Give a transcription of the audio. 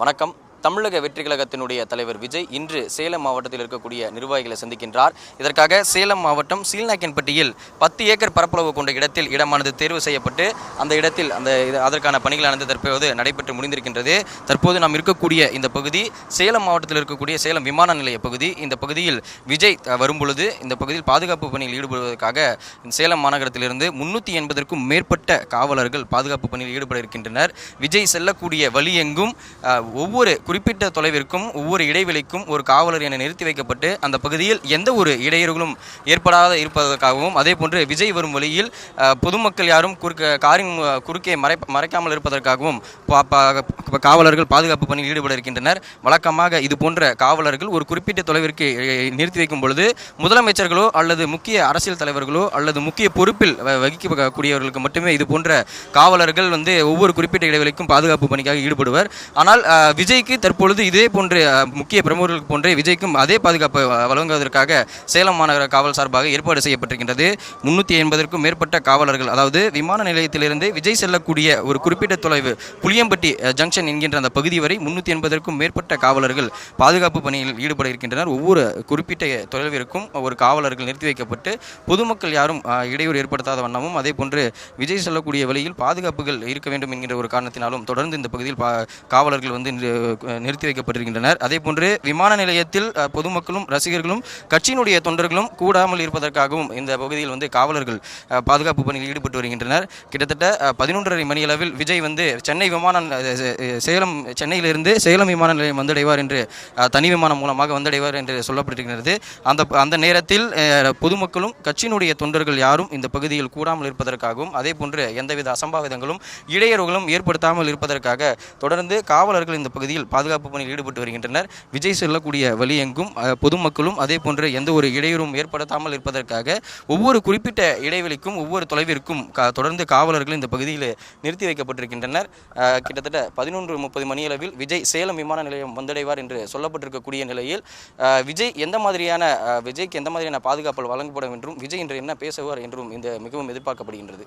வணக்கம். தமிழக வெற்றி கழகத்தினுடைய தலைவர் விஜய் இன்று சேலம் மாவட்டத்தில் இருக்கக்கூடிய நிர்வாகிகளை சந்திக்கின்றார். இதற்காக சேலம் மாவட்டம் சீல்நாயக்கன்பட்டியில் 10 ஏக்கர் பரப்பளவு கொண்ட இடத்தில் இடமானது தேர்வு செய்யப்பட்டு அந்த இடத்தில் அதற்கான பணிகளானது தற்போது நடைபெற்று முடிந்திருக்கின்றது. தற்போது நாம் இருக்கக்கூடிய இந்த பகுதி சேலம் மாவட்டத்தில் இருக்கக்கூடிய சேலம் விமான நிலைய பகுதி. இந்த பகுதியில் விஜய் வரும்பொழுது இந்த பகுதியில் பாதுகாப்பு பணியில் ஈடுபடுவதற்காக சேலம் மாநகரத்திலிருந்து 380க்கும் மேற்பட்ட காவலர்கள் பாதுகாப்பு பணியில் ஈடுபட இருக்கின்றனர். விஜய் செல்லக்கூடிய வழி எங்கும் ஒவ்வொரு குறிப்பிட்ட தொலைவிற்கும் ஒவ்வொரு இடைவெளிக்கும் ஒரு காவலர் என நிறுத்தி வைக்கப்பட்டு அந்த பகுதியில் எந்த ஒரு இடையூறுகளும் ஏற்படாத இருப்பதற்காகவும் அதே போன்று விஜய் வரும் வழியில் பொதுமக்கள் யாரும் காரின் குறுக்கே மறைக்காமல் இருப்பதற்காகவும் காவலர்கள் பாதுகாப்பு பணியில் ஈடுபட இருக்கின்றனர். வழக்கமாக இது போன்ற காவலர்கள் ஒரு குறிப்பிட்ட தொலைவிற்கு நிறுத்தி வைக்கும் பொழுது முதலமைச்சர்களோ அல்லது முக்கிய அரசியல் தலைவர்களோ அல்லது முக்கிய பொறுப்பில் வகிக்கக்கூடியவர்களுக்கு மட்டுமே இது போன்ற காவலர்கள் ஒவ்வொரு குறிப்பிட்ட இடைவெளிக்கும் பாதுகாப்பு பணிக்காக ஈடுபடுவர். ஆனால் விஜய்க்கு தற்பொழுது இதே போன்ற முக்கிய பிரமுகர்களுக்கு போன்றே விஜய்க்கும் அதே பாதுகாப்பு வழங்குவதற்காக சேலம் மாநகர காவல் சார்பாக ஏற்பாடு செய்யப்பட்டிருக்கின்றது. 380க்கும் மேற்பட்ட காவலர்கள், அதாவது விமான நிலையத்திலிருந்து விஜய் செல்லக்கூடிய ஒரு குறிப்பிட்ட தொலைவு புளியம்பட்டி ஜங்ஷன் என்கின்ற அந்த பகுதி வரை 380க்கும் மேற்பட்ட காவலர்கள் பாதுகாப்பு பணியில் ஈடுபட இருக்கின்றனர். ஒவ்வொரு குறிப்பிட்ட தொலைவிற்கும் ஒரு காவலர்கள் நிறுத்தி வைக்கப்பட்டு பொதுமக்கள் யாரும் இடையூறு ஏற்படுத்தாத வண்ணமும் அதே போன்று விஜய் செல்லக்கூடிய வழியில் பாதுகாப்புகள் இருக்க வேண்டும் என்கின்ற ஒரு காரணத்தினாலும் தொடர்ந்து இந்த பகுதியில் காவலர்கள் நிறுத்தி வைக்கப்பட்டிருக்கின்றனர். அதே போன்று விமான நிலையத்தில் பொதுமக்களும் ரசிகர்களும் கட்சியினுடைய தொண்டர்களும் கூடாமல் இருப்பதற்காகவும் இந்த பகுதியில் காவலர்கள் பாதுகாப்பு பணியில் ஈடுபட்டு வருகின்றனர். கிட்டத்தட்ட 11:30 மணியளவில் விஜய் சென்னையிலிருந்து சேலம் விமான நிலையம் வந்தடைவார் என்று தனி விமானம் மூலமாக வந்தடைவார் என்று சொல்லப்பட்டிருக்கிறது. அந்த நேரத்தில் பொதுமக்களும் கட்சியினுடைய தொண்டர்கள் யாரும் இந்த பகுதியில் கூடாமல் இருப்பதற்காகவும் அதே போன்று எந்தவித அசம்பாவிதங்களும் இடையூறுகளும் ஏற்படுத்தாமல் இருப்பதற்காக தொடர்ந்து காவலர்கள் இந்த பகுதியில் பாதுகாப்பு பணியில் ஈடுபட்டு வருகின்றனர். விஜய் செல்லக்கூடிய வழி எங்கும் பொதுமக்களும் அதே போன்று எந்த ஒரு இடையூறும் ஏற்படுத்தாமல் இருப்பதற்காக ஒவ்வொரு குறிப்பிட்ட இடைவெளிக்கும் ஒவ்வொரு தொலைவிற்கும் தொடர்ந்து காவலர்கள் இந்த பகுதியில் நிறுத்தி வைக்கப்பட்டிருக்கின்றனர். கிட்டத்தட்ட 11:30 மணியளவில் விஜய் சேலம் விமான நிலையம் வந்தடைவார் என்று சொல்லப்பட்டிருக்கக்கூடிய நிலையில் விஜய்க்கு எந்த மாதிரியான பாதுகாப்பு வழங்கப்படும் என்றும் விஜய் இன்று என்ன பேசுவார் என்றும் இந்த மிகவும் எதிர்பார்க்கப்படுகின்றது.